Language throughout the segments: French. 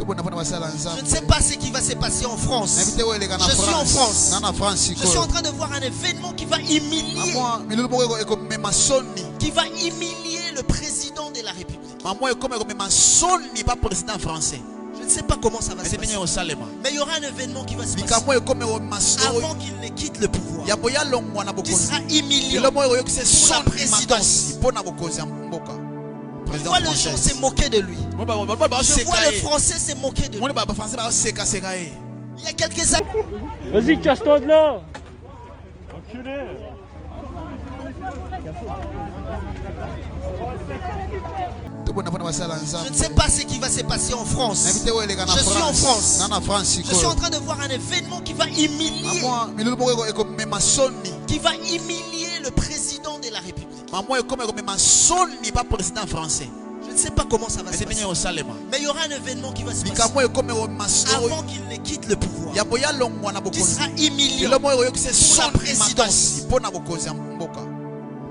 Je ne sais pas ce qui va se passer en France. Je suis en France. Je suis en train de voir un événement qui va humilier. Qui va humilier le président de la République. Je ne sais pas comment ça va se passer. Mais il y aura un événement qui va se passer avant qu'il ne quitte le pouvoir. Qui sera humiliant pour la présidence. Je vois les gens se moquer de lui. Je vois les Français se moquer de lui. Il y a quelques années. Vas-y, casse-toi de là. Enculé. Je ne sais pas ce qui va se passer en France. Je suis en France. Je suis en train de voir un événement qui va humilier. Qui va humilier le président de la République. Je ne sais pas comment ça va se passer. Mais il y aura un événement qui va se passer avant qu'il ne quitte le pouvoir. Qui sera humiliant pour la présidence.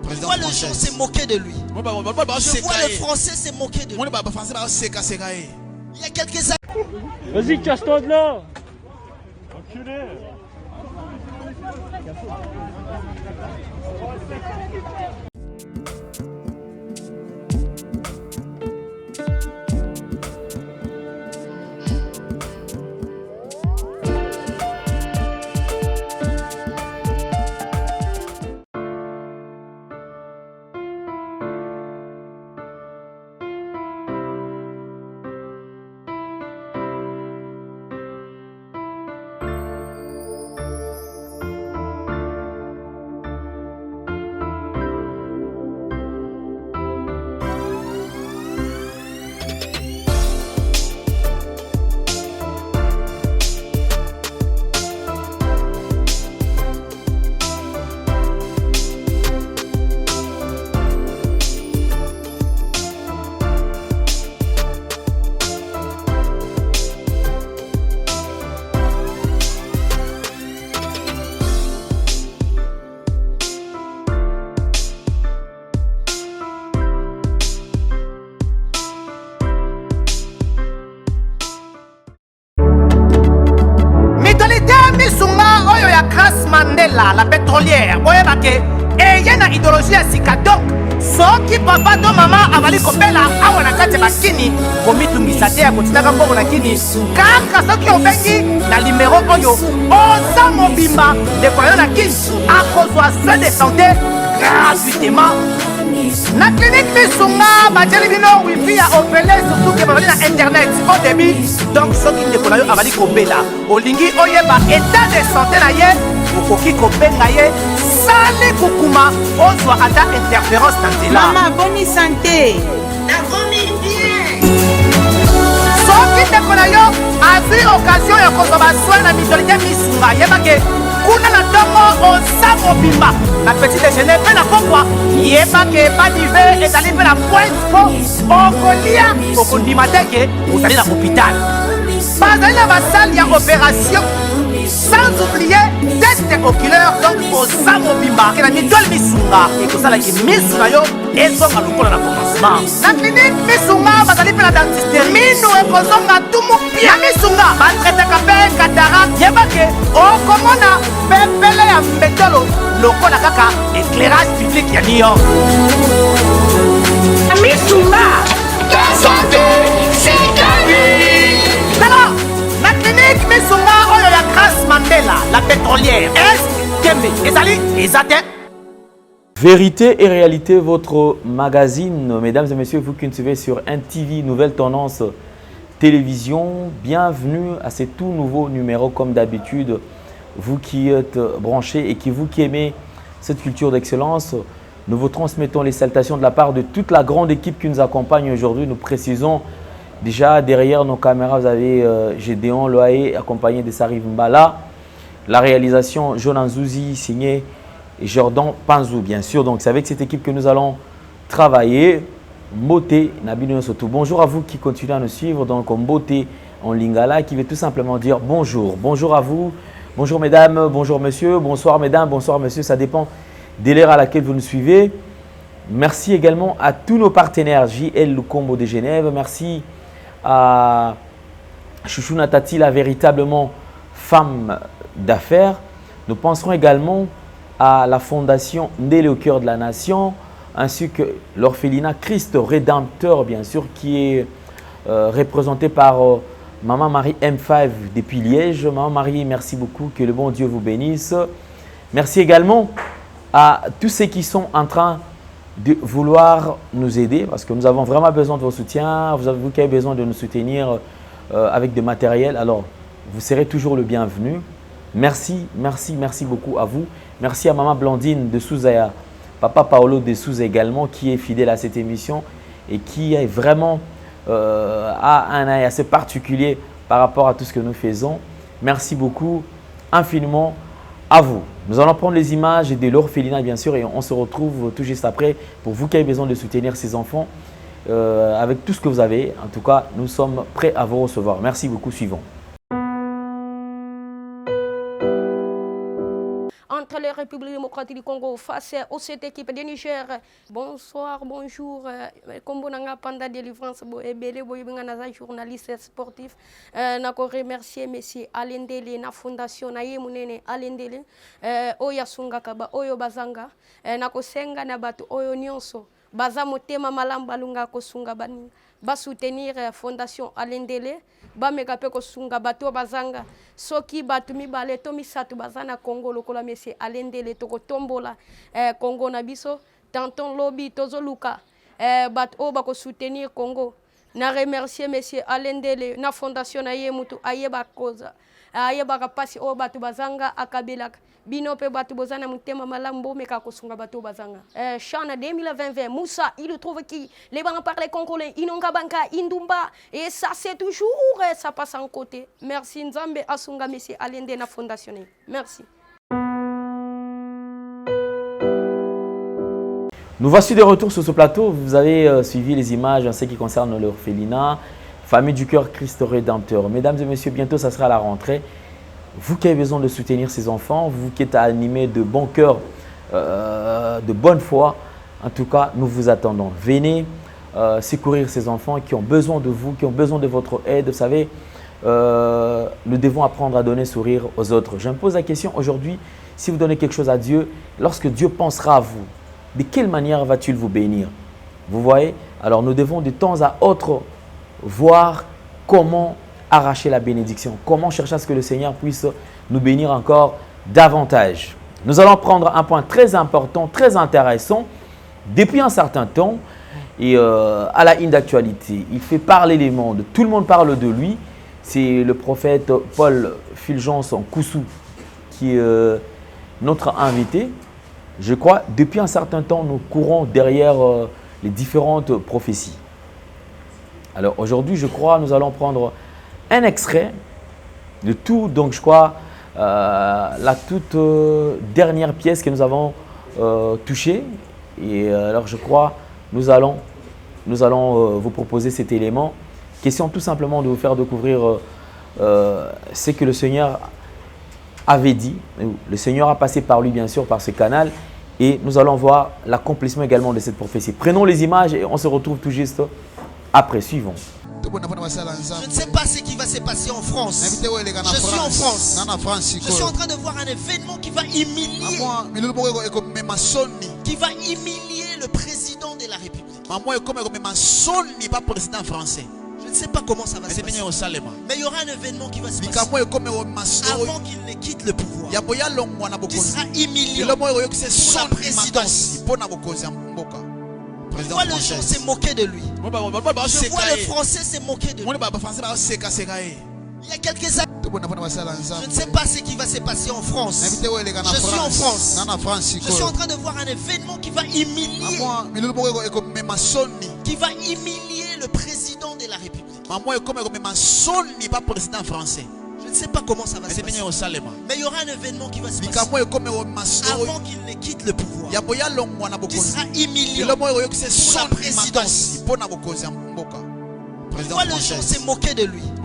Je vois les gens se moquer de lui. Je vois les Français se moquer de lui. Il y a quelques années. Vas-y, casse-toi de là. Enculé. Mandela, la pétrolière, boye bake, et y a une idéologie à Sikadok. Soki papa to mama avali kopela awa na kati bakini komitungisa te ya kotinaka mbongo na kini kaka soki obengi na numéro oyo oza mobimba ndeko yo na kini akozwa soin de santé gratuitement na clinique Misunga bajeli bino wifi ya opele surtout ke bazali na internet au début donc soki ndeko na yo avali kopela olingi oyeba état de santé na ye okoki kobenga ye sali kukuma ozwa ata interférence na nzela. Maman, bonne santé. Nakomi bien. Soki ndeko na yo azwi occasion ya kozwa baswin na mitolite Misunga yebake kuna na ntongo oza mobimba na petit déjeuner mpe na pokwa yebake badive ezali mpe na pointe po okolia okondima teke ozali na hôpital bazali na basali ya opération. Sans oublier test oculaire donc oza mobimba ke na mitole Misunga ekozalaki misu na yo ezonga lokola na commencement na clinique Misunga bazali mpe na dentiste minu ekozonga tumu pia na Misunga batretaka mpe cataracte yebake okomona pepele ya mbetolo lokola kaka éclairage public ya New York Misunga santé c'est gagné. alors la clinique Misunga oyo ya Grâce Mandela la pétrolière est Kembe ezali ezate. Vérité et réalité, votre magazine, mesdames et messieurs, vous qui nous suivez sur NTV, Nouvelle Tendance Télévision, bienvenue à ce tout nouveau numéro comme d'habitude. Vous qui êtes branchés et vous qui aimez cette culture d'excellence, nous vous transmettons les salutations de la part de toute la grande équipe qui nous accompagne aujourd'hui. Nous précisons déjà derrière nos caméras, vous avez Gédéon Loaé accompagné de Sarif Mbala, la réalisation Jonan Zouzi signé Jordan Panzou, bien sûr. Donc, c'est avec cette équipe que nous allons travailler. Mbote Nabino Soto. Bonjour à vous qui continuez à nous suivre. Donc, Mbote en lingala qui veut tout simplement dire bonjour. Bonjour à vous. Bonjour mesdames, bonjour monsieur. Bonsoir mesdames, bonsoir monsieur. Ça dépend de l'heure à laquelle vous nous suivez. Merci également à tous nos partenaires JL Lukombo de Genève. Merci à Chouchou Natati, la véritablement femme d'affaires. Nous penserons également à la fondation Ndélé au cœur de la nation, ainsi que l'orphelinat Christ Rédempteur, bien sûr, qui est représenté par Maman Marie M5 depuis Liège. Maman Marie, merci beaucoup, que le bon Dieu vous bénisse. Merci également à tous ceux qui sont en train de vouloir nous aider, parce que nous avons vraiment besoin de vos soutiens. Vous qui avez besoin de nous soutenir avec des matériels, alors vous serez toujours le bienvenu. Merci, merci, merci beaucoup à vous. Merci à Maman Blandine de Souza et à Papa Paolo de Souza également, qui est fidèle à cette émission et qui est vraiment a un œil assez particulier par rapport à tout ce que nous faisons. Merci beaucoup, infiniment à vous. Nous allons prendre les images de l'orphelinat, bien sûr, et on se retrouve tout juste après pour vous qui avez besoin de soutenir ces enfants avec tout ce que vous avez. En tout cas, nous sommes prêts à vous recevoir. Merci beaucoup. Suivons. Entre les Républiques démocratiques du Congo face à cette équipe de Niger. Bonsoir, bonjour. Comme vous avez pendant délivrance, vous êtes journaliste sportif. Je remercie M. Alendele, la fondation Nayemunene Alendele, Oya Sungakaba, Oyo Bazanga, Nakosenga Nabatu, Oyo Nyonso, Bazamotema Malambalunga Kosunga Bani, Basoutenir Fondation Alendele. Bamekape kosunga bato bazanga soki batu mibale to misatu bazana Congo lokola mesi Alendele toko tombola Congo na biso tanton lobby tozoluka bato o bako soutenir Congo na remercier monsieur Alendele na fondation na ye mutu ayeba koza ayeba kapasi o bato bazanga akabela bino pe bato bozana mutema malambo meka kosunga bato bazanga Chana 2020 Moussa il trouve qui les bancs parler congolais inonga banka indumba et ça c'est toujours ça passe en côté. Merci Nzambe asunga monsieur Alende na fondation. Merci. Nous voici de retour sur ce plateau. Vous avez suivi les images en ce qui concerne l'orphelinat, famille du cœur Christ Rédempteur. Mesdames et messieurs, bientôt ça sera la rentrée. Vous qui avez besoin de soutenir ces enfants, vous qui êtes animés de bon cœur, de bonne foi, en tout cas, nous vous attendons. Venez secourir ces enfants qui ont besoin de vous, qui ont besoin de votre aide. Vous savez, nous devons apprendre à donner sourire aux autres. Je me pose la question aujourd'hui, si vous donnez quelque chose à Dieu, lorsque Dieu pensera à vous, de quelle manière va-t-il vous bénir? Vous voyez? Alors nous devons de temps à autre voir comment arracher la bénédiction, comment chercher à ce que le Seigneur puisse nous bénir encore davantage. Nous allons prendre un point très important, très intéressant. Depuis un certain temps, et à la une d'actualité, il fait parler les mondes, tout le monde parle de lui. C'est le prophète Paul Fulgence Koussou qui est notre invité. Je crois, depuis un certain temps, nous courons derrière les différentes prophéties. Alors aujourd'hui, je crois, nous allons prendre un extrait de tout, donc je crois, la toute dernière pièce que nous avons touchée. Et alors je crois, nous allons vous proposer cet élément. Question tout simplement de vous faire découvrir ce que le Seigneur avait dit. Le Seigneur a passé par lui, bien sûr, par ce canal. Et nous allons voir l'accomplissement également de cette prophétie. Prenons les images et on se retrouve tout juste après. Suivons. Je ne sais pas ce qui va se passer en France. Je suis en France. Je suis en train de voir un événement qui va humilier le président de la République. Je ne sais pas comment ça va se passer. Mais il y aura un événement qui va se passer avant qu'il ne quitte le pouvoir. Tu seras humilié pour la présidence. Je vois les gens se moquer de lui. Je vois les Français se moquer de lui. Il y a quelques années, je ne sais pas ce qui va se passer en France. Je suis en France. Je suis en train de voir un événement qui va humilier le président de la République. Je ne sais pas comment ça va se passer. Mais il y aura un événement qui va se passer avant qu'il ne quitte le pouvoir. Tu seras humilié pour la présidence. Je vois les gens se moquer de lui. Je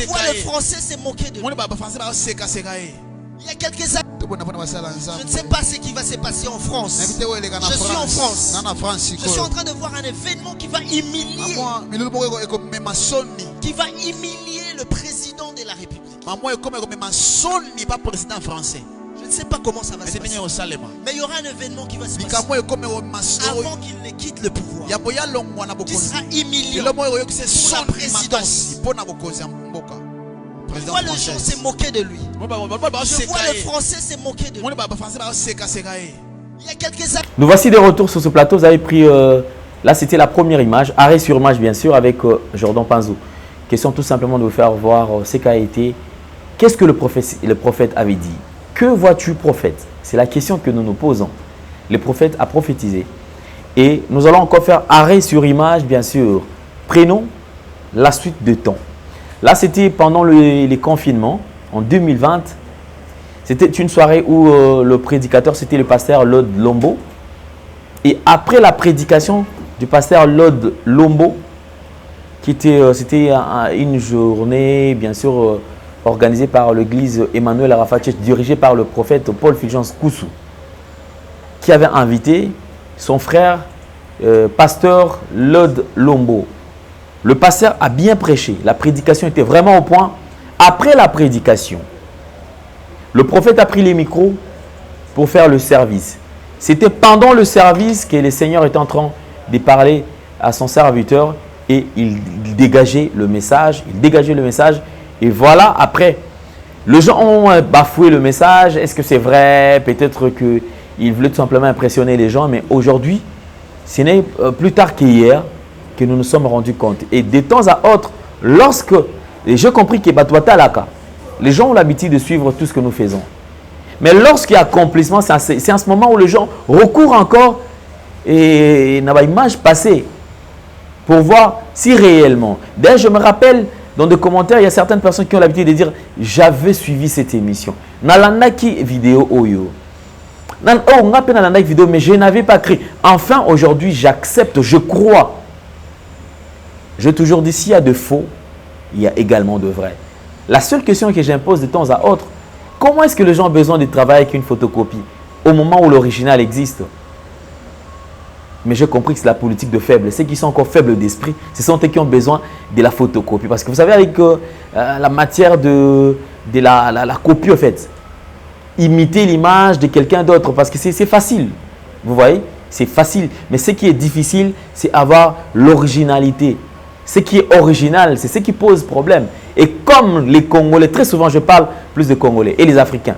vois les Français se moquer de lui. Il y a quelques années, je ne sais pas ce qui va se passer en France. Je suis en France. Je suis en train de voir un événement qui va humilier le président Maman est comme son n'est pas président français. Je ne sais pas comment ça va se passer. Mais il y aura un événement qui va se passer. Avant qu'il ne quitte le pouvoir. Tu seras humiliant pour sa présidence. Je vois les gens se moquer de lui. Je vois les Français se moquer de lui. Il y a quelques années. Nous voici de retour sur ce plateau. Vous avez pris, là c'était la première image, arrêt sur image bien sûr, avec Jordan Panzo. Question tout simplement de vous faire voir ce qu'a été. Qu'est-ce que le prophète avait dit? Que vois-tu, prophète? C'est la question que nous nous posons. Le prophète a prophétisé. Et nous allons encore faire arrêt sur image, bien sûr. Prenons la suite de temps. Là, c'était pendant les confinements, en 2020. C'était une soirée où le prédicateur, c'était le pasteur Lod Lombo. Et après la prédication du pasteur Lod Lombo, c'était une journée, bien sûr, organisée par l'église Emmanuel Arafat, dirigée par le prophète Paul Fulgence Koussou, qui avait invité son frère, pasteur Lod Lombo. Le pasteur a bien prêché. La prédication était vraiment au point. Après la prédication, le prophète a pris les micros pour faire le service. C'était pendant le service que le Seigneur était en train de parler à son serviteur et il dégageait le message. Et voilà, après, les gens ont bafoué le message. Est-ce que c'est vrai? Peut-être qu'il voulait tout simplement impressionner les gens. Mais aujourd'hui, ce n'est plus tard qu'hier que nous nous sommes rendus compte. Et de temps à autre, lorsque j'ai compris que les gens ont l'habitude de suivre tout ce que nous faisons. Mais lorsqu'il y a accomplissement, c'est en ce moment où les gens recourent encore et n'a pas image passée pour voir si réellement. D'ailleurs, je me rappelle dans des commentaires, il y a certaines personnes qui ont l'habitude de dire « J'avais suivi cette émission. Nalandaki vidéo oyo. Vidéo, mais je n'avais pas crié. Enfin, aujourd'hui, j'accepte, je crois. » J'ai toujours dit, s'il y a de faux, il y a également de vrai. La seule question que j'impose de temps à autre, comment est-ce que les gens ont besoin de travailler avec une photocopie au moment où l'original existe? Mais j'ai compris que c'est la politique de faibles. Ceux qui sont encore faibles d'esprit, ce sont ceux qui ont besoin de la photocopie. Parce que vous savez, avec la matière de la copie, en fait, imiter l'image de quelqu'un d'autre, parce que c'est facile. Vous voyez, c'est facile. Mais ce qui est difficile, c'est avoir l'originalité. Ce qui est original, c'est ce qui pose problème. Et comme les Congolais, très souvent je parle plus de Congolais et les Africains.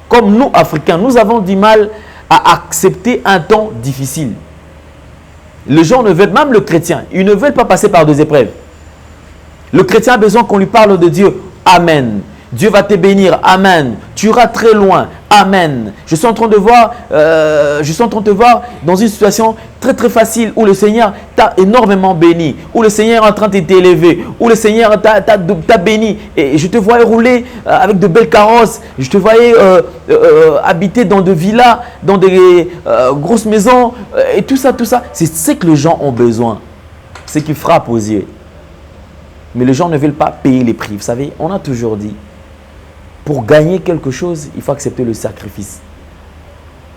Comme nous, Africains, nous avons du mal à accepter un temps difficile. Les gens ne veulent, même le chrétien, ils ne veulent pas passer par des épreuves. Le chrétien a besoin qu'on lui parle de Dieu. Amen. Dieu va te bénir. Amen. Tu iras très loin. Amen. Je suis en train de voir dans une situation très très facile où le Seigneur t'a énormément béni, où le Seigneur est en train de t'élever, où le Seigneur t'a béni. Et je te voyais rouler avec de belles carrosses. Je te voyais habiter dans des villas, dans des grosses maisons et tout ça. C'est ce que les gens ont besoin. Ce qui frappe aux yeux. Mais les gens ne veulent pas payer les prix. Vous savez, on a toujours dit, pour gagner quelque chose, il faut accepter le sacrifice.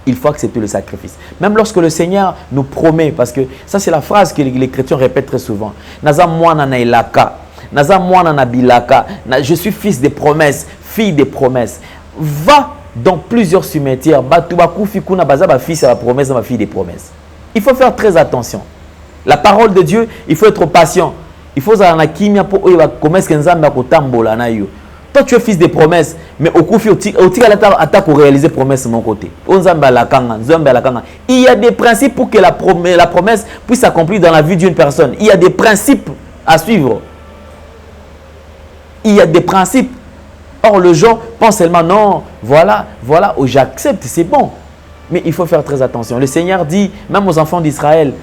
Il faut accepter le sacrifice. Même lorsque le Seigneur nous promet, parce que ça c'est la phrase que les chrétiens répètent très souvent. Naza mwana na ilaka, naza mwana na bilaka, je suis fils des promesses, fille des promesses. Va dans plusieurs cimetières, batubaku fikuna bazaba fils à la promesse, ma fille des promesses. Il faut faire très attention. La parole de Dieu, il faut être patient. Il faut avoir kimia pour commettre nzambe kotambola na yo. Toi, tu es fils des promesses, mais au coup, pour réaliser la promesse de mon côté. Il y a des principes pour que la promesse puisse s'accomplir dans la vie d'une personne. Il y a des principes à suivre. Il y a des principes. Or, les gens pensent seulement, non, voilà, oh, j'accepte, c'est bon. Mais il faut faire très attention. Le Seigneur dit, même aux enfants d'Israël,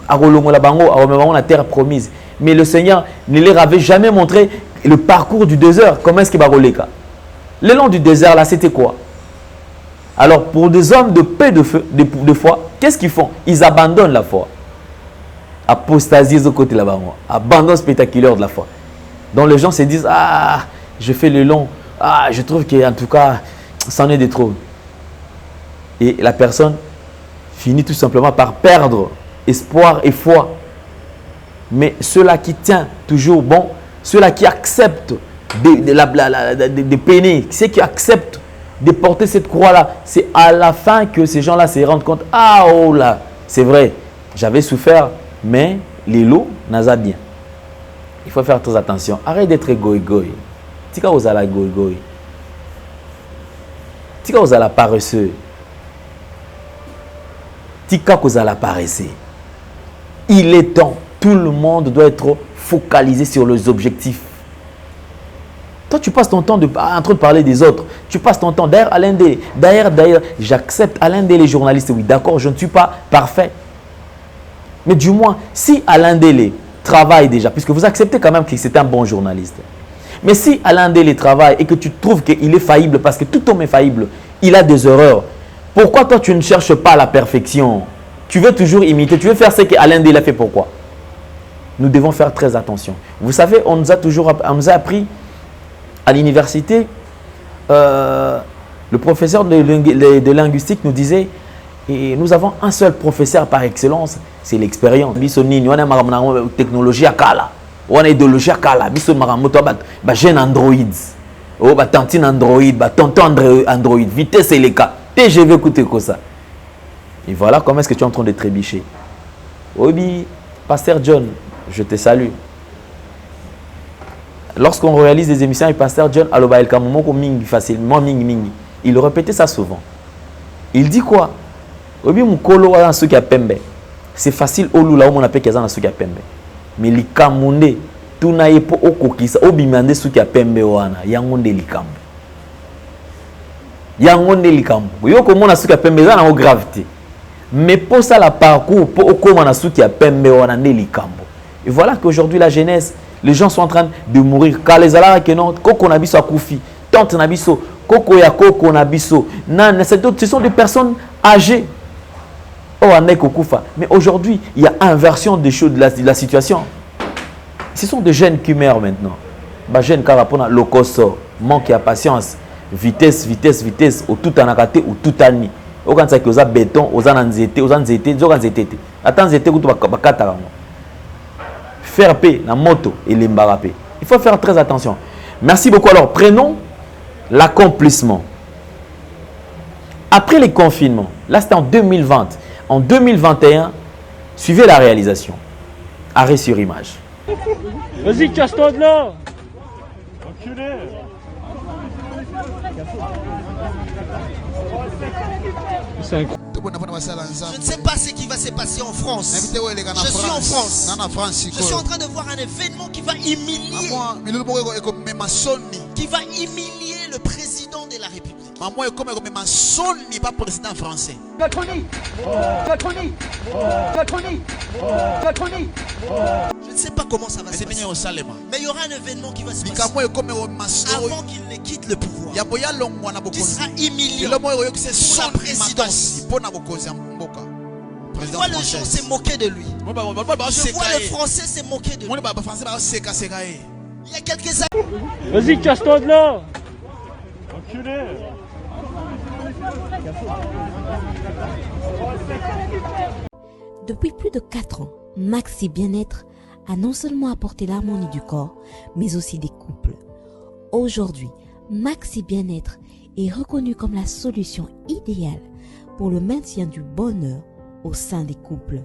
à la terre promise. Mais le Seigneur ne leur avait jamais montré le parcours du désert. Comment est-ce qu'il va rouler? Le long du désert, là, c'était quoi? Alors, pour des hommes de paix de foi, qu'est-ce qu'ils font? Ils abandonnent la foi. Apostasie au côté là-bas. Abandon spectaculaire de la foi. Donc, les gens se disent, ah, je fais le long. Ah, je trouve qu'en tout cas, c'en est de trop. Et la personne finit tout simplement par perdre espoir et foi. Mais ceux-là qui tiennent toujours bon, ceux-là qui acceptent de peiner, ceux qui acceptent de porter cette croix-là, c'est à la fin que ces gens-là se rendent compte, ah oh là, c'est vrai, j'avais souffert, mais les lots n'a bien. Il faut faire très attention. Arrête d'être goy-goy. Tika vous allez goy-goy. Tika vous allez paresseux. Tika vous allez paresseux. Il est temps. Tout le monde doit être focalisé sur les objectifs. Toi, tu passes ton temps en train de parler des autres. Tu passes ton temps derrière Alain Délé. D'ailleurs, j'accepte Alain Délé, les journalistes. Oui, d'accord, je ne suis pas parfait. Mais du moins, si Alain Délé travaille déjà, puisque vous acceptez quand même que c'est un bon journaliste. Mais si Alain Délé travaille et que tu trouves qu'il est faillible, parce que tout homme est faillible, il a des erreurs, pourquoi toi tu ne cherches pas la perfection? Tu veux toujours imiter, tu veux faire ce qu'Alain Délé a fait, pourquoi? Nous devons faire très attention. Vous savez, on nous a appris à l'université, le professeur de linguistique nous disait, et nous avons un seul professeur par excellence, c'est l'expérience. On a une technologie à Kala, on a une idéologie à Kala, on a jeune Android, tantine Android, tonton Android, vitesse et les cas. TGV écouter comme ça. Et voilà comment est-ce que tu es en train de trébucher. Obi, Pasteur John, je te salue. Lorsqu'on réalise des émissions avec Pasteur John, il répétait ça souvent. Il dit quoi? C'est facile au lula on appelle qu'ils ont souki pembe. Mais li kamunde tout na yepo okokisa obimande souki pembe wana yangonde likambo. Yangonde likambo. Yo komona souki pembe za na gravité. Mais pour ça la parcours pour okoma na souki pembe wana ne likambo. Et voilà qu'aujourd'hui la jeunesse, les gens sont en train de mourir car les alara que non koko na biso akufi, tante na biso, koko ya koko na biso. Non, ce sont des personnes âgées. Mais aujourd'hui, il y a inversion des choses de la situation. Ce sont des jeunes qui meurent maintenant. Les jeunes qui ont le coso, manque de patience, vitesse, ou tout en akaté, ou tout en ni. Au quand ça que vous béton, aux anzété, attends, zété, ou tout bakata. Faire paix, la moto et l'embarrassé. Il faut faire très attention. Merci beaucoup. Alors, prenons l'accomplissement. Après les confinements, là c'était en 2020. En 2021, suivez la réalisation. Arrêt sur image. Vas-y, casse-toi de là. Enculé. Je ne sais pas ce qui va se passer en France. Je suis en France. Je suis en train de voir un événement qui va humilier. Qui va humilier le président de la République. Pas président français. Je ne sais pas comment ça va se passer. Mais il y aura un événement qui va se passer avant qu'il ne quitte le pouvoir. Qui sera humiliant pour la présidence. Je vois les gens se moquer de lui. Je vois les Français se moquer de lui. Il y a quelques années. Vas-y, casse-toi de là. Enculé. Depuis plus de 4 ans, Maxi Bien-être a non seulement apporté l'harmonie du corps, mais aussi des couples. Aujourd'hui, Maxi Bien-être est reconnu comme la solution idéale pour le maintien du bonheur au sein des couples.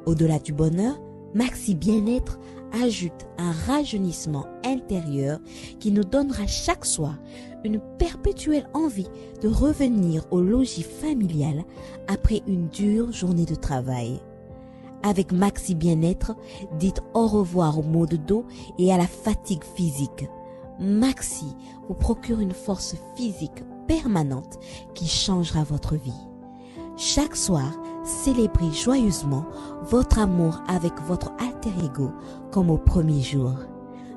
Au-delà du bonheur, Maxi Bien-être ajoute un rajeunissement intérieur qui nous donnera chaque soir une perpétuelle envie de revenir au logis familial après une dure journée de travail. Avec Maxi Bien-être, dites au revoir aux maux de dos et à la fatigue physique. Maxi vous procure une force physique permanente qui changera votre vie. Chaque soir, célébrez joyeusement votre amour avec votre alter ego comme au premier jour.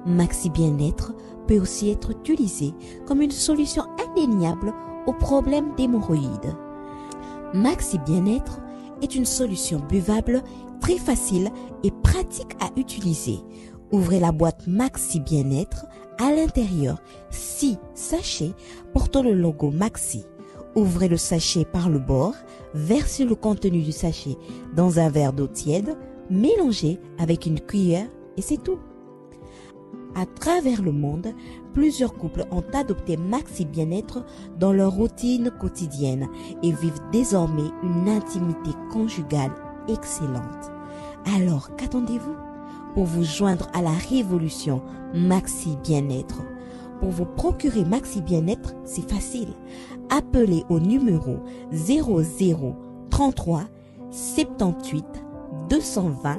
Maxi Bien-être peut aussi être utilisé comme une solution indéniable aux problèmes d'hémorroïdes. Maxi Bien-être est une solution buvable, très facile et pratique à utiliser. Ouvrez la boîte Maxi Bien-être. À l'intérieur, 6 sachets portant le logo Maxi. Ouvrez le sachet par le bord, versez le contenu du sachet dans un verre d'eau tiède, mélangez avec une cuillère et c'est tout. À travers le monde, plusieurs couples ont adopté Maxi Bien-être dans leur routine quotidienne et vivent désormais une intimité conjugale excellente. Alors, qu'attendez-vous pour vous joindre à la révolution Maxi Bien-être? Pour vous procurer Maxi Bien-être, c'est facile. Appelez au numéro 0033 78 220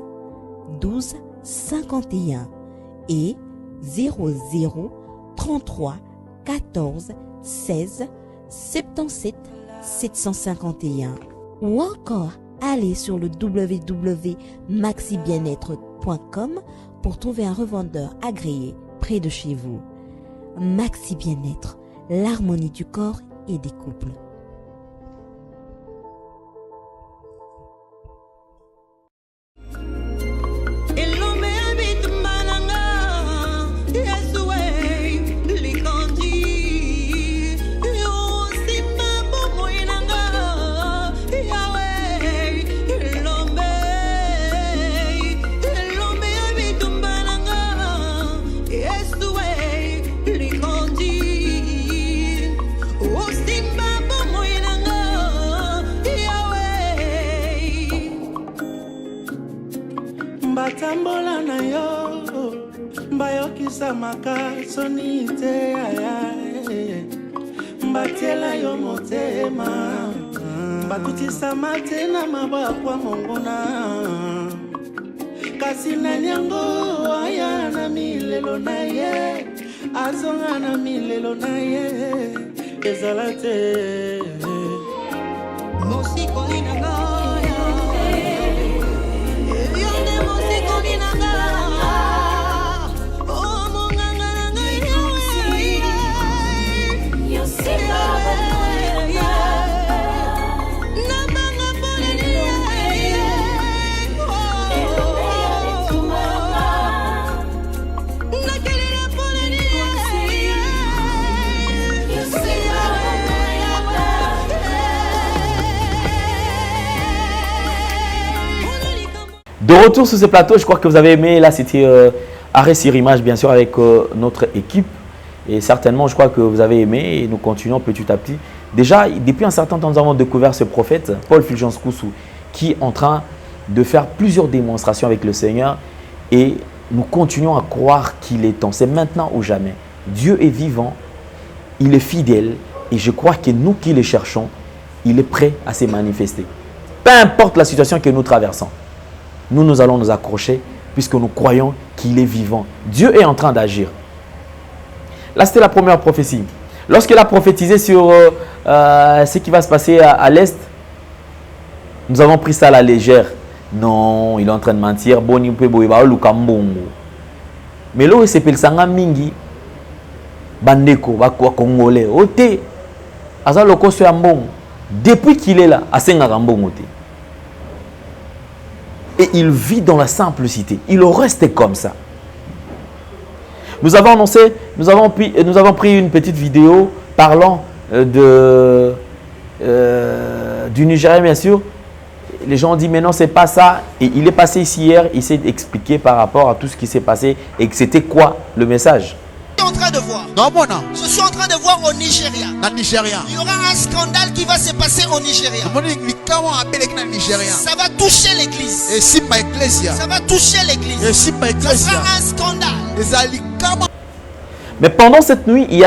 12 51 et 0033 14 16 77 751 ou encore allez sur le www.maxibienêtre.com pour trouver un revendeur agréé près de chez vous. Maxi Bien-être, l'harmonie du corps et des couples. Batambola na yo mbayokisa makasoni te mbatiela yo motema bakutisa mate na mabakwa mongona kasi nani yango aya na milelo na ye azonga na milelo na ye ezala te mosiko inanga De retour sur ce plateau, je crois que vous avez aimé. Là, c'était Arrêt sur image, bien sûr, avec notre équipe. Et certainement, je crois que vous avez aimé. Et nous continuons petit à petit. Déjà, depuis un certain temps, nous avons découvert ce prophète, Paul Fulgence Koussou, qui est en train de faire plusieurs démonstrations avec le Seigneur. Et nous continuons à croire qu'il est temps. C'est maintenant ou jamais. Dieu est vivant, il est fidèle. Et je crois que nous qui le cherchons, il est prêt à se manifester. Peu importe la situation que nous traversons. Nous allons nous accrocher puisque nous croyons qu'il est vivant. Dieu est en train d'agir. Là, c'était la première prophétie. Lorsqu'il a prophétisé sur ce qui va se passer à l'Est, nous avons pris ça à la légère. Non, il est en train de mentir. Mais là, il s'appelle Sanga Mingi. Bandeko, Bakwa Congolais. Ote, Azaloko Soyambong. Depuis qu'il est là, à Sengagambong Ote. Et il vit dans la simplicité. Il reste comme ça. Nous avons annoncé, nous avons pris une petite vidéo parlant du Nigeria, bien sûr. Les gens ont dit, mais non, c'est pas ça. Et il est passé ici hier, il s'est expliqué par rapport à tout ce qui s'est passé et que c'était quoi le message. En train de voir. Je suis en train de voir au Nigeria. Il y aura un scandale qui va se passer au Nigeria. Ça va toucher l'église. Ça va toucher l'église. Ça sera un scandale. Mais pendant cette nuit, il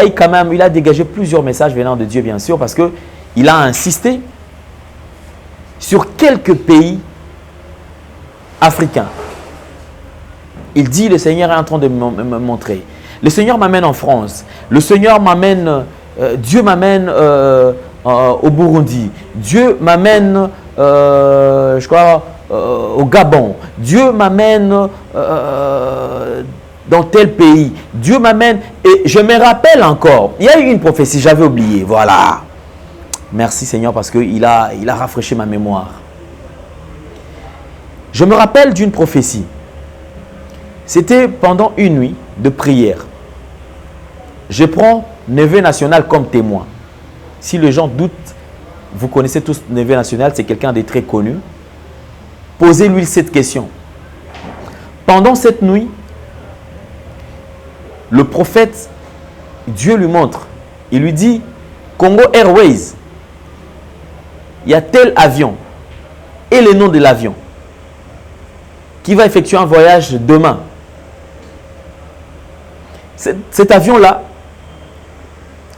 a dégagé plusieurs messages venant de Dieu, bien sûr, parce qu'il a insisté sur quelques pays africains. Il dit, le Seigneur est en train de me montrer. Le Seigneur m'amène en France. Le Seigneur m'amène, Dieu m'amène au Burundi. Dieu m'amène, je crois, au Gabon. Dieu m'amène dans tel pays. Dieu m'amène. Et je me rappelle encore, il y a eu une prophétie, j'avais oublié. Voilà. Merci Seigneur parce qu'il a rafraîchi ma mémoire. Je me rappelle d'une prophétie. C'était pendant une nuit de prière. Je prends Neveu National comme témoin. Si les gens doutent, vous connaissez tous Neveu National, c'est quelqu'un de très connu. Posez-lui cette question. Pendant cette nuit, le prophète, Dieu lui montre. Il lui dit, Congo Airways, il y a tel avion et le nom de l'avion qui va effectuer un voyage demain. Cet avion-là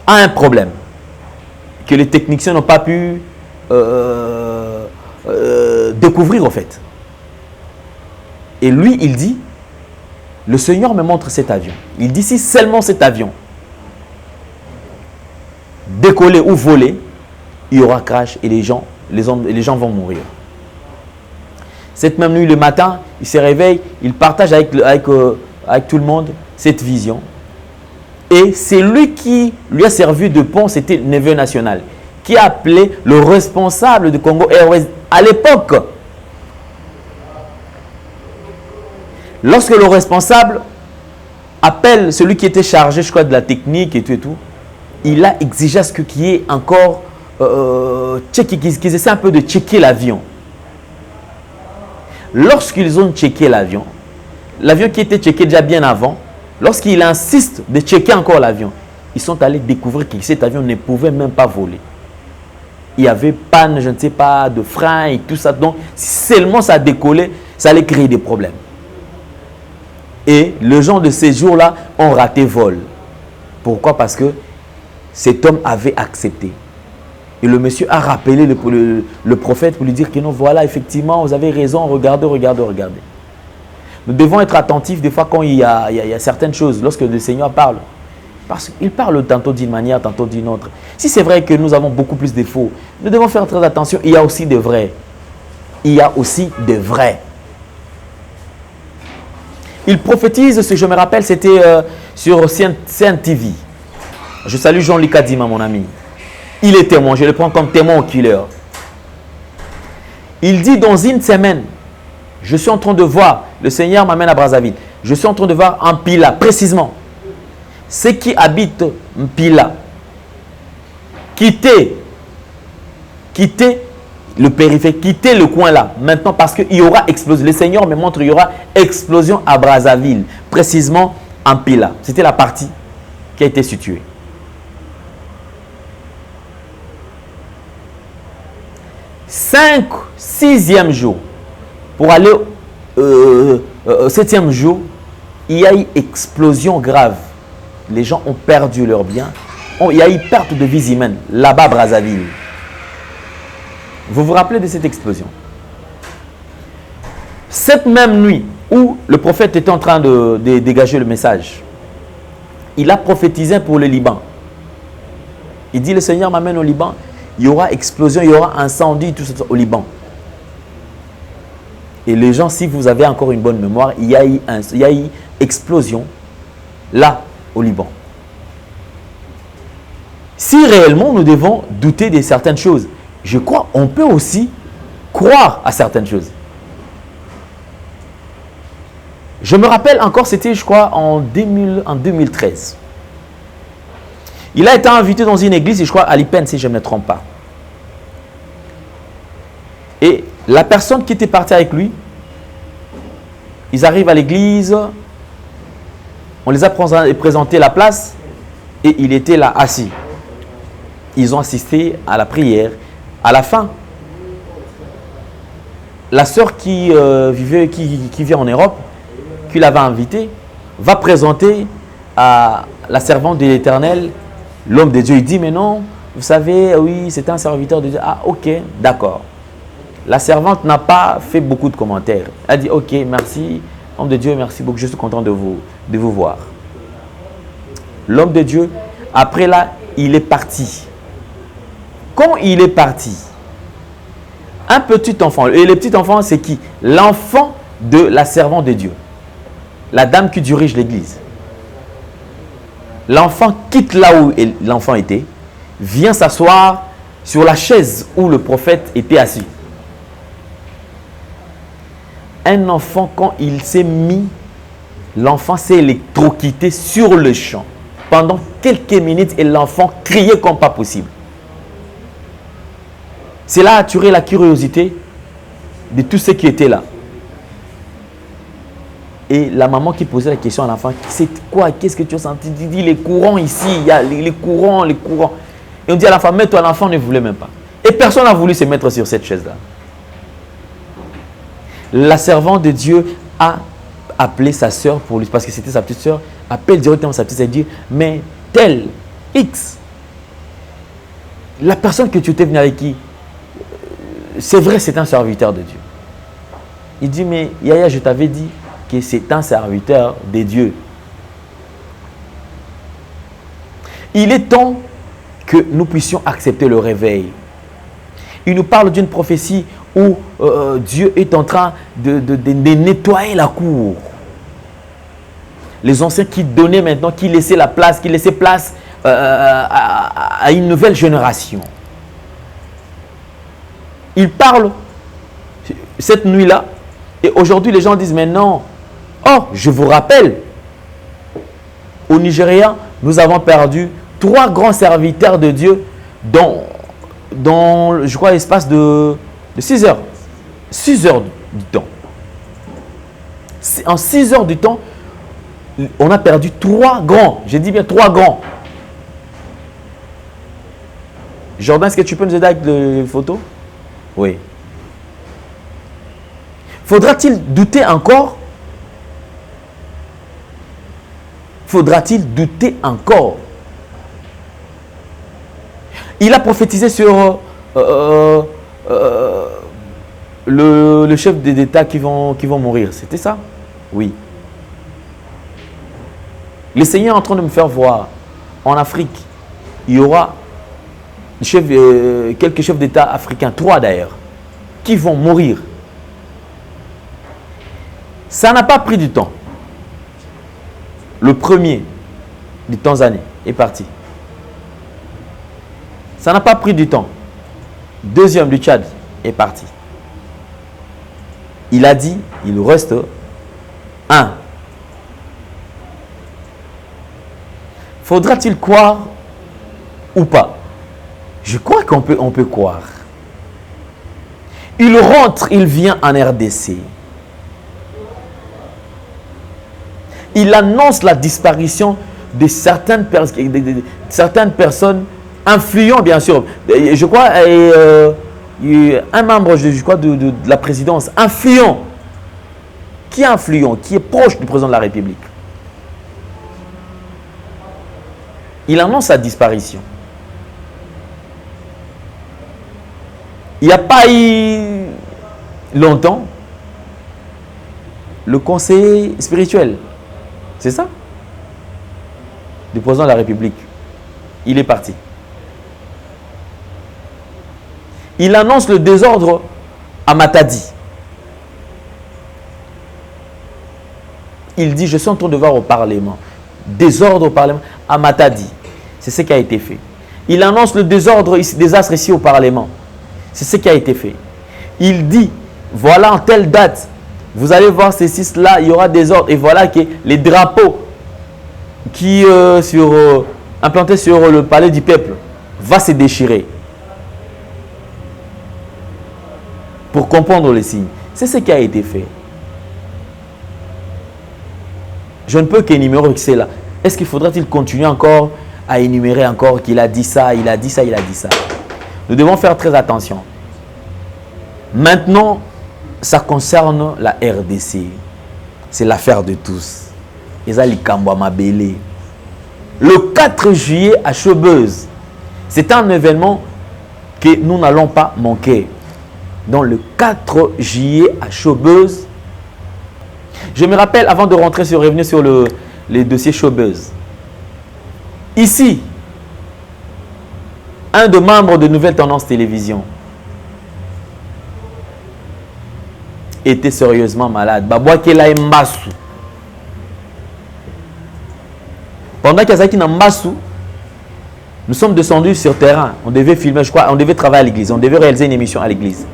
a un problème que les techniciens n'ont pas pu découvrir en fait. Et lui, il dit, le Seigneur me montre cet avion. Il dit, si seulement cet avion décoller ou voler, il y aura crash et les gens vont mourir. Cette même nuit, le matin, il se réveille, il partage avec tout le monde cette vision. Et c'est lui qui lui a servi de pont, c'était le neveu national, qui a appelé le responsable de Congo Airways à l'époque. Lorsque le responsable appelle celui qui était chargé, je crois, de la technique et tout, il a exigé à ce qu'il y ait encore qu'ils essaient un peu de checker l'avion. Lorsqu'ils ont checké l'avion qui était checké déjà bien avant, lorsqu'il insiste de checker encore l'avion, ils sont allés découvrir que cet avion ne pouvait même pas voler. Il y avait panne, je ne sais pas, de frein et tout ça. Donc, si seulement ça décollait, ça allait créer des problèmes. Et les gens de ces jours-là ont raté vol. Pourquoi? Parce que cet homme avait accepté. Et le monsieur a rappelé le prophète pour lui dire que non, voilà, effectivement, vous avez raison, regardez. Nous devons être attentifs des fois quand il y a certaines choses, lorsque le Seigneur parle. Parce qu'il parle tantôt d'une manière, tantôt d'une autre. Si c'est vrai que nous avons beaucoup plus de faux, nous devons faire très attention. Il y a aussi des vrais. Il prophétise, je me rappelle, c'était sur CNTV. Je salue Jean-Luc Kadima, mon ami. Il est témoin, je le prends comme témoin oculaire. Il dit, dans une semaine, je suis en train de voir, le Seigneur m'amène à Brazzaville, je suis en train de voir en Mpila, précisément, ceux qui habitent Mpila, quitter le périphérique, quitter le coin là, maintenant parce qu'il y aura explosion. Le Seigneur me montre qu'il y aura explosion à Brazzaville, précisément en Mpila. C'était la partie qui a été située. 6e jour, pour aller au 7e jour, il y a eu explosion grave. Les gens ont perdu leurs biens. Il y a eu perte de vies humaines là-bas à Brazzaville. Vous vous rappelez de cette explosion? Cette même nuit où le prophète était en train de dégager le message, il a prophétisé pour le Liban. Il dit, le Seigneur m'amène au Liban. Il y aura explosion, il y aura incendie, tout ça au Liban. Et les gens, si vous avez encore une bonne mémoire, il y a eu explosion là, au Liban. Si réellement nous devons douter de certaines choses, je crois on peut aussi croire à certaines choses. Je me rappelle encore, c'était, je crois, en 2013. Il a été invité dans une église, je crois, à Lipen, si je ne me trompe pas. Et la personne qui était partie avec lui, ils arrivent à l'église, on les a présenté la place et il était là assis. Ils ont assisté à la prière. À la fin, la sœur qui vit en Europe, qui l'avait invité, va présenter à la servante de l'Éternel. L'homme de Dieu, il dit, mais non, vous savez, oui, c'est un serviteur de Dieu. Ah, ok, d'accord. La servante n'a pas fait beaucoup de commentaires. Elle a dit, ok, merci, homme de Dieu, merci beaucoup, je suis content de vous voir. L'homme de Dieu, après là, il est parti. Quand il est parti, un petit enfant, et le petit enfant, c'est qui? L'enfant de la servante de Dieu. La dame qui dirige l'église. L'enfant quitte là où l'enfant était, vient s'asseoir sur la chaise où le prophète était assis. Un enfant, quand il s'est mis, l'enfant s'est électrocuté sur le champ. Pendant quelques minutes, et l'enfant criait comme pas possible. Cela a attiré la curiosité de tous ceux qui étaient là. Et la maman qui posait la question à l'enfant, c'est quoi? Qu'est-ce que tu as senti? Il dit les courants ici, il y a les courants. Et on dit à l'enfant, mets-toi, l'enfant ne voulait même pas. Et personne n'a voulu se mettre sur cette chaise-là. La servante de Dieu a appelé sa soeur pour lui, parce que c'était sa petite soeur, appelle directement sa petite soeur et dit, mais tel X, la personne que tu étais venu avec qui, c'est vrai, c'est un serviteur de Dieu. Il dit, mais Yaya, je t'avais dit que c'est un serviteur de Dieu. Il est temps que nous puissions accepter le réveil. Il nous parle d'une prophétie où Dieu est en train de nettoyer la cour. Les anciens qui donnaient maintenant, qui laissaient place à une nouvelle génération. Il parle cette nuit-là et aujourd'hui les gens disent mais non. Oh, je vous rappelle, au Nigeria, nous avons perdu 3 grands serviteurs de Dieu dans je crois, l'espace de 6 heures. 6 heures du temps. En 6 heures du temps, on a perdu 3 grands. J'ai dit bien 3 grands. Jordan, est-ce que tu peux nous aider avec les photos? Oui. Faudra-t-il douter encore? Faudra-t-il douter encore? Il a prophétisé sur le chef d'État qui vont mourir. C'était ça? Oui. Le Seigneur est en train de me faire voir. En Afrique, il y aura quelques chefs d'État africains, 3 d'ailleurs, qui vont mourir. Ça n'a pas pris du temps. Le premier du Tanzanie est parti. Ça n'a pas pris du temps. Deuxième du Tchad est parti. Il a dit, il reste 1. Faudra-t-il croire ou pas? Je crois qu'on peut croire. Il rentre, il vient en RDC. Il annonce la disparition de certaines personnes influentes, bien sûr. Je crois, un membre, je crois, de la présidence, influent. Qui est influent? Qui est proche du président de la République. Il annonce sa disparition. Il n'y a pas eu longtemps le conseiller spirituel. C'est ça? Du président de la République. Il est parti. Il annonce le désordre à Matadi. Il dit, je suis en train de voir au Parlement. Désordre au Parlement à Matadi. C'est ce qui a été fait. Il annonce le désastre ici au Parlement. C'est ce qui a été fait. Il dit, voilà en telle date, vous allez voir ceci, cela, il y aura des ordres. Et voilà que les drapeaux qui implantés sur le palais du peuple va se déchirer. Pour comprendre les signes. C'est ce qui a été fait. Je ne peux qu'énumérer que c'est là. Est-ce qu'il faudra-t-il continuer encore à énumérer encore qu'il a dit ça, il a dit ça, il a dit ça? Nous devons faire très attention. Maintenant, ça concerne la RDC. C'est l'affaire de tous. Le 4 juillet à Chobeuse, c'est un événement que nous n'allons pas manquer. Donc le 4 juillet à Chobeuse, je me rappelle avant de revenir sur les dossiers Chobeuse. Ici, un des membres de Nouvelle Tendance Télévision était sérieusement malade. Babouakela Mbassou. Pendant qu'il y a qui Mbassou, nous sommes descendus sur terrain. On devait filmer, je crois, on devait travailler à l'église. On devait réaliser une émission à l'église.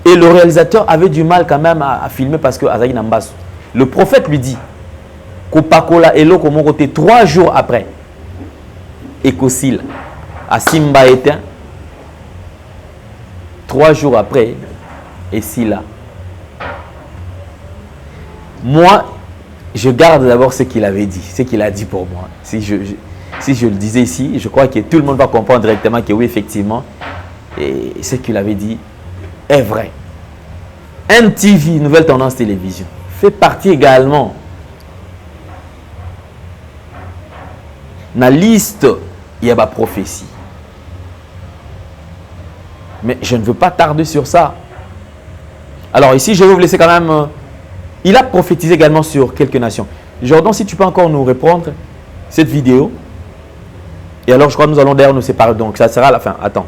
Et le réalisateur avait du mal quand même à filmer parce que Azaki Mbassou. Le prophète lui dit Kopakola Elo comme côté 3 jours après. Et Kosil à Simba éteint 3 jours après et Sila. moi, je garde d'abord ce qu'il avait dit, ce qu'il a dit pour moi. Si je le disais ici, je crois que tout le monde va comprendre directement que oui, effectivement, et ce qu'il avait dit est vrai. NTV, Nouvelle Tendance Télévision, fait partie également de la liste, il y a ma prophétie. Mais je ne veux pas tarder sur ça. Alors ici, je vais vous laisser quand même... il a prophétisé également sur quelques nations. Jordan, si tu peux encore nous reprendre cette vidéo. Et alors, je crois que nous allons d'ailleurs nous séparer. Donc, ça sera à la fin. Attends.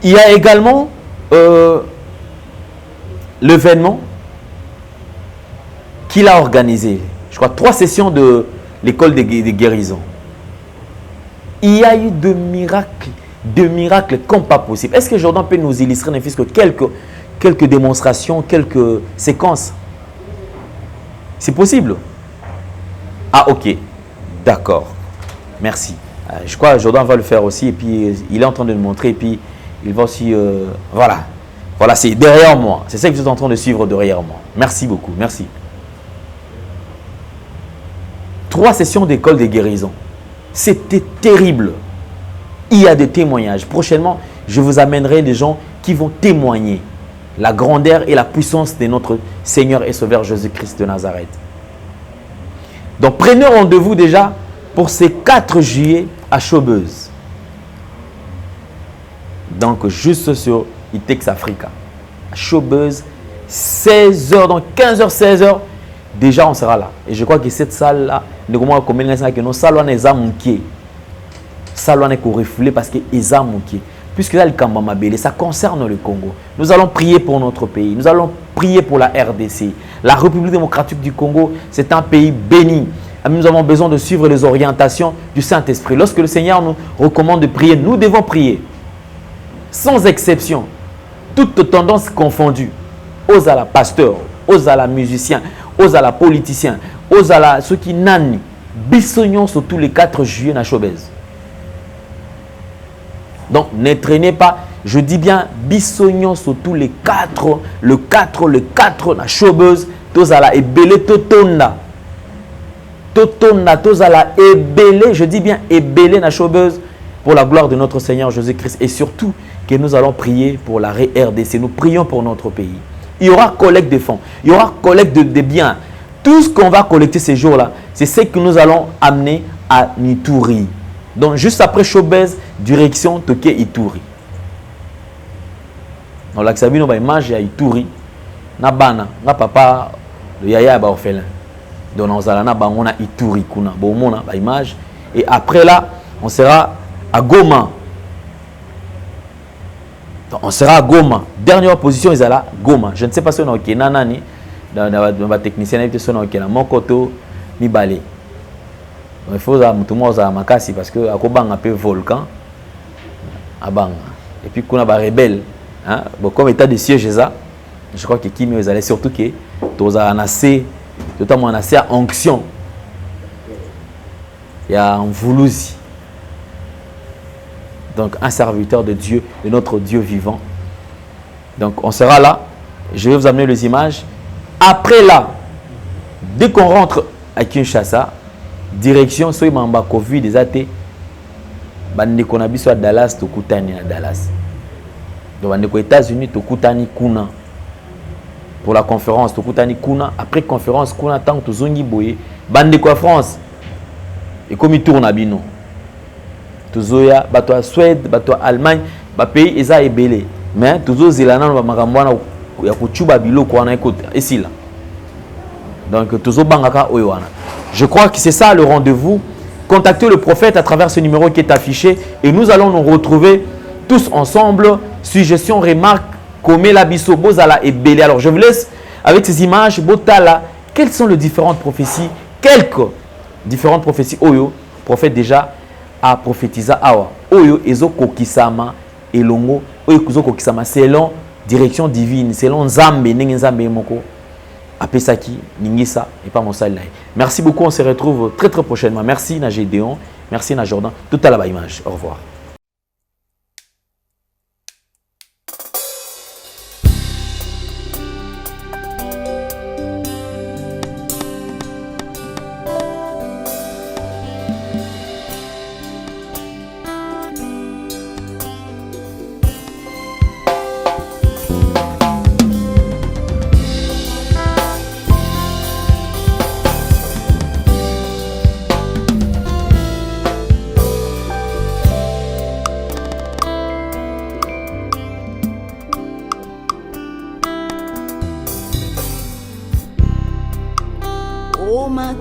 Il y a également l'événement qu'il a organisé. Je crois 3 sessions de l'école des guérisons. Il y a eu de miracles comme pas possible. Est-ce que Jordan peut nous illustrer, ne fût-ce que quelques démonstrations, quelques séquences? C'est possible? Ah, ok. D'accord. Merci. Je crois que Jordan va le faire aussi. Et puis, il est en train de le montrer. Et puis, il va aussi... voilà. Voilà, c'est derrière moi. C'est ça que vous êtes en train de suivre derrière moi. Merci beaucoup. Merci. 3 sessions d'école des guérisons. C'était terrible. Il y a des témoignages. Prochainement, je vous amènerai des gens qui vont témoigner la grandeur et la puissance de notre Seigneur et Sauveur Jésus-Christ de Nazareth. Donc, prenez rendez-vous déjà pour ces 4 juillet à Chaubeuse. Donc, juste sur Itex Africa. À Chaubeuse, 16h, donc 15h, 16h, déjà on sera là. Et je crois que cette salle-là, nous comment que nos salles sont refoulées parce que les âmes puisque là, le Kamba Belé, ça concerne le Congo. Nous allons prier pour notre pays. Nous allons prier pour la RDC. La République démocratique du Congo, c'est un pays béni. Nous avons besoin de suivre les orientations du Saint-Esprit. Lorsque le Seigneur nous recommande de prier, nous devons prier. Sans exception. Toutes tendances confondues. Aux à la pasteur, aux à la musicien, aux à la politicien, aux à la ceux qui nani. Bissognon sur tous les 4 juillet à Chaubeuse. Donc, ne traînez pas, je dis bien, bissognon sur tous les 4, le 4, la Chaubeuse, tozala ebele totonda. Totonda, tozala ebele, je dis bien ebele na Chaubeuse, pour la gloire de notre Seigneur Jésus-Christ. Et surtout, que nous allons prier pour la RDC. Nous prions pour notre pays. Il y aura collecte de fonds, il y aura collecte de biens. Tout ce qu'on va collecter ces jours-là, c'est ce que nous allons amener à Nitouri. Donc, juste après Chaubeuse, direction Toké Ituri. Dans l'Axabino, il y a image à Ituri. Nabana, na papa, le yaya est orphelin. Donc, on a Ituri, kuna, bon, image. Et après là, on sera à Goma. Donc, on sera à Goma. Dernière position, ils sont là, Goma. Je ne sais pas si on a OK. Nanani, dans la technicienne, il y a OK. Mokoto, Mibale. Il faut que tout le monde soit makasi parce que à Kobang un peu volcan à Bang et puis qu'on a des rebelles hein bon comme état de siège ça je crois que qui nous allait surtout que tous a assez totalement assez onction il y a un voulouzi donc un serviteur de Dieu de notre Dieu vivant donc on sera là je vais vous amener les images après là dès qu'on rentre à Kinshasa direction soy mamba Covid des athées bande qu'on a biso à Dallas to kutani à Dallas donc bande aux États-Unis to kutani kuna pour la conférence to kutani kuna après conférence kuna tant to zongi boye bande ko France et comme il tourne à bino to zoya bato à Suède bato à Allemagne ba pays eza ebele mais to zo zelana ba makambwana ya kuchuba biloko wana écoute ici là donc to zo bangaka oyoana. Je crois que c'est ça le rendez-vous. Contactez le prophète à travers ce numéro qui est affiché et nous allons nous retrouver tous ensemble. Suggestions, remarques, Komela Biso, Bozala et Belé. Alors je vous laisse avec ces images. Botala, quelles sont les différentes prophéties? Quelques différentes prophéties. Oyo, prophète déjà a prophétisé Awa. Oyo, Ezo Kokisama, Elongo, Oyo Kuzo Kokisama, selon direction divine, selon Nzambe, Nzambe Moko. Apesaki, Ningisa et pas mon salle. Merci beaucoup, on se retrouve très prochainement. Merci na Gédéon, merci na Jordan. Tout à la image. Au revoir.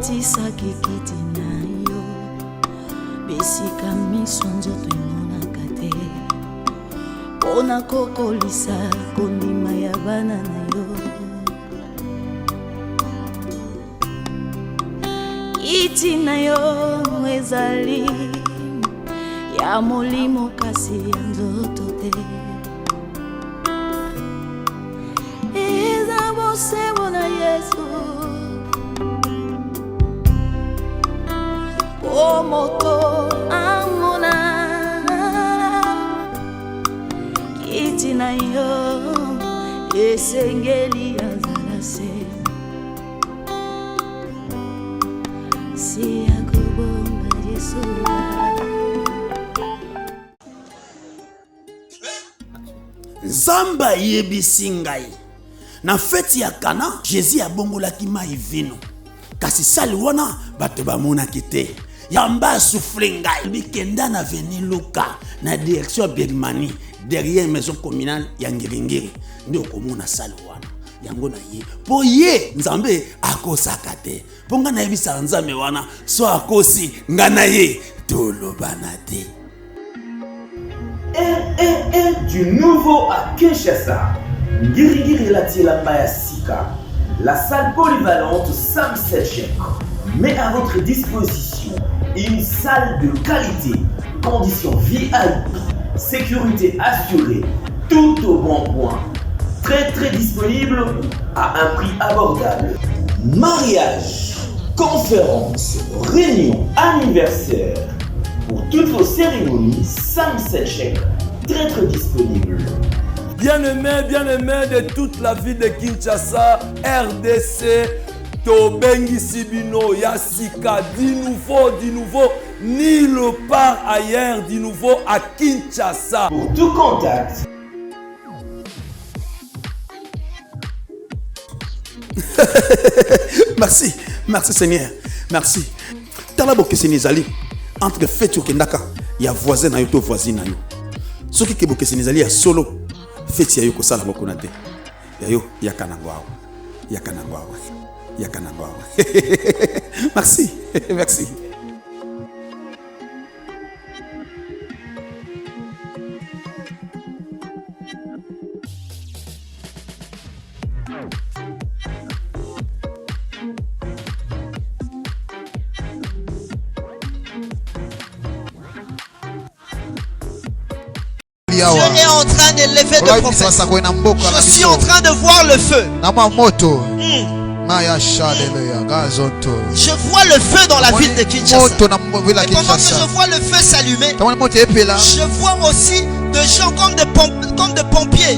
otisaki kiti na yo bisika miso nzoto emonaka te mpona kokolisa kondima ya bana na yo kiti na yo ezali ya molimo kasi ya nzoto te eza bosembo na Yesu o moto amona kiti na yo esengeli azala se si akobonga Yesu Zamba yebisi ngai na feti ya Kana Jésus abongolaki mai vino kasi sali wana bato bamonaki te yamba souffle ngai bikenda na veni Luka na direction Birmanie derrière maison communale ya Ngiringiri ndio komona sali wana yango na ye po ye nzambe akosaka te po nga na yebisa nzambe wana so akosi nga na ye tolobana te. Du nouveau à Kinshasa, Ngirigiri Latielamba Sika, la salle polyvalente Sam Selchek met à votre disposition une salle de qualité, conditions VIP, sécurité assurée, tout au bon point, très disponible à un prix abordable. Mariage, conférences, réunions, anniversaires, pour toutes vos cérémonies, Sam Selchek, très disponible. Bien-aimés de toute la ville de Kinshasa, RDC, Tobengi Sibino, Yassika, du nouveau, nulle part ailleurs, du nouveau à Kinshasa. Pour tout contact. Merci Seigneur, merci. Talaboke Sénézali, entre Fetu Kendaka, il y a voisin na yo to voisine na yo. Ce qui est Sénézali ya solo, Feti ya yo ko sala mokona te. Ya yo yakanangwa. Merci. Dieu est en train de lever de prophètes. Je suis en train de voir le feu. Je vois le feu dans la ville de Kinshasa. Et pendant que je vois le feu s'allumer, je vois aussi des gens comme de pompiers.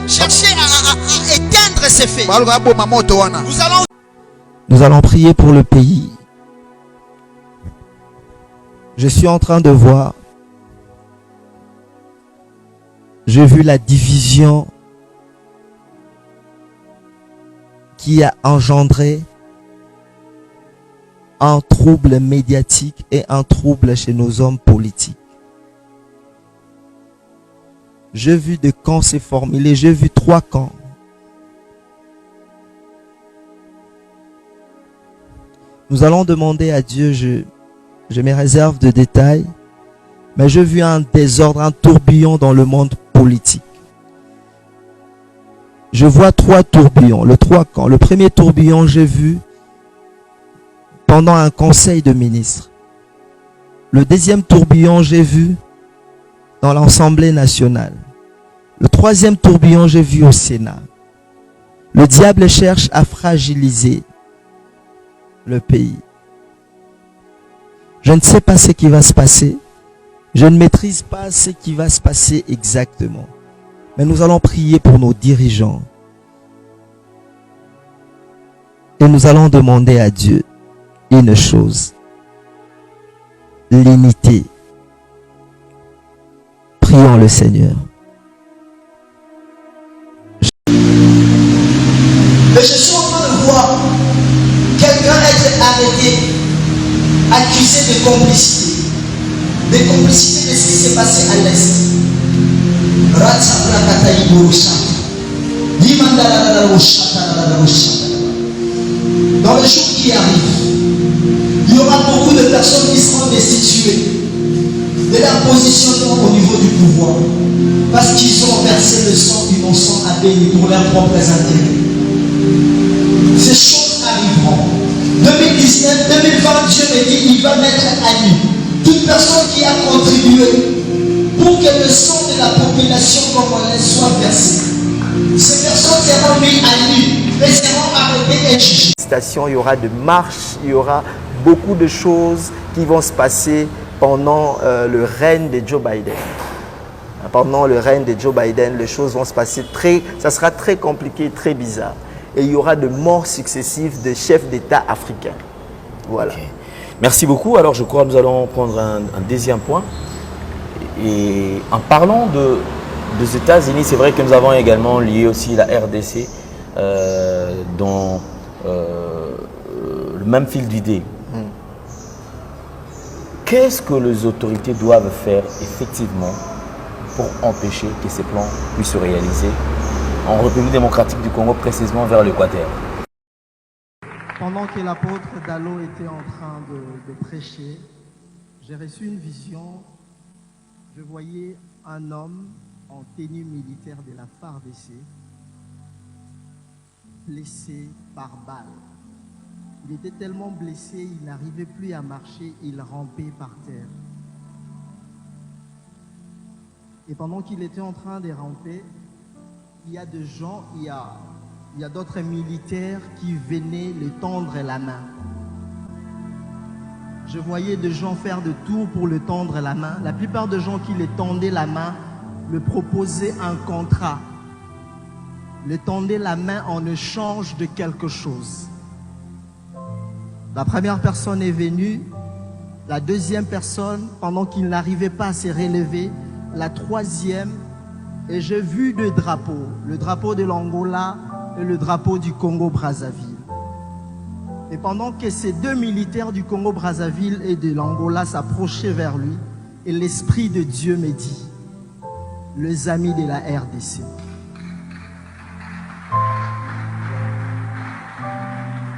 Chercher à éteindre ces feux. Nous allons prier pour le pays. Je suis en train de voir. J'ai vu la division qui a engendré un trouble médiatique et un trouble chez nos hommes politiques. J'ai vu des camps se formuler, j'ai vu 3 camps. Nous allons demander à Dieu, je me réserve de détails, mais j'ai vu un désordre, un tourbillon dans le monde politique. Je vois 3 tourbillons, 3 camps. Le premier tourbillon, j'ai vu pendant un conseil de ministres. Le deuxième tourbillon, j'ai vu dans l'Assemblée nationale. Le troisième tourbillon, j'ai vu au Sénat. Le diable cherche à fragiliser le pays. Je ne sais pas ce qui va se passer. Je ne maîtrise pas ce qui va se passer exactement. Mais nous allons prier pour nos dirigeants. Et nous allons demander à Dieu une chose. L'unité. Prions le Seigneur. Mais je suis en train de voir quelqu'un être arrêté, accusé de complicité. De complicité de ce qui s'est passé à l'Est. dans les jours qui arrivent, il y aura beaucoup de personnes qui seront destituées de leur positionnement au niveau du pouvoir parce qu'ils ont versé le sang innocent à béni pour leurs propres intérêts. Ces choses arriveront. 2019, 2020, Dieu me dit, il va mettre à nu toute personne qui a contribué pour que le sang de la population congolaise soit versé. Ces personnes seront mises à nu, mais seront arrêtées et jugées. Il y aura de marches, il y aura beaucoup de choses qui vont se passer pendant le règne de Joe Biden. Pendant le règne de Joe Biden, les choses vont se passer ça sera très compliqué, très bizarre. Et il y aura de morts successives de chefs d'État africains. Voilà. Okay. Merci beaucoup. Alors je crois que nous allons prendre un deuxième point. Et en parlant des États-Unis, c'est vrai que nous avons également lié aussi la RDC dans le même fil d'idées. Qu'est-ce que les autorités doivent faire effectivement pour empêcher que ces plans puissent se réaliser en République démocratique du Congo, précisément vers l'Équateur? Pendant que l'apôtre Dalo était en train de prêcher, j'ai reçu une vision. Je voyais un homme en tenue militaire de la FARDC, blessé par balle. Il était tellement blessé, il n'arrivait plus à marcher, il rampait par terre. Et pendant qu'il était en train de ramper, il y a des gens, il y a d'autres militaires qui venaient lui tendre la main. Je voyais des gens faire de tours pour lui tendre la main. La plupart des gens qui lui tendaient la main lui proposaient un contrat. Lui tendaient la main en échange de quelque chose. La première personne est venue, la deuxième personne, pendant qu'il n'arrivait pas à se relever, la troisième, et j'ai vu deux drapeaux, le drapeau de l'Angola et le drapeau du Congo-Brazzaville. Et pendant que ces deux militaires du Congo-Brazzaville et de l'Angola s'approchaient vers lui, et l'Esprit de Dieu me dit, les amis de la RDC.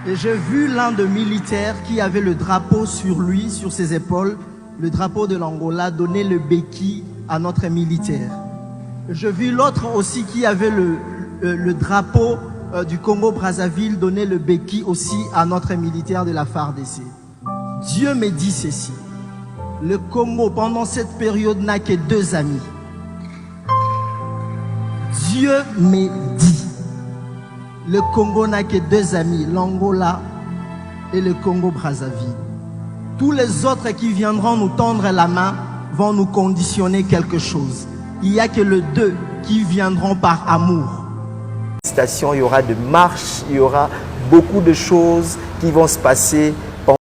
Et j'ai vu l'un des militaires qui avait le drapeau sur lui, sur ses épaules, le drapeau de l'Angola, donner le béquille à notre militaire. J'ai vu l'autre aussi qui avait le drapeau du Congo-Brazzaville, donner le béquille aussi à notre militaire de la FARDC. Dieu me dit ceci, le Congo pendant cette période n'a que deux amis. Dieu me dit. Le Congo n'a que deux amis, l'Angola et le Congo-Brazzaville. Tous les autres qui viendront nous tendre la main vont nous conditionner quelque chose. Il n'y a que les deux qui viendront par amour. Il y aura de marches, il y aura beaucoup de choses qui vont se passer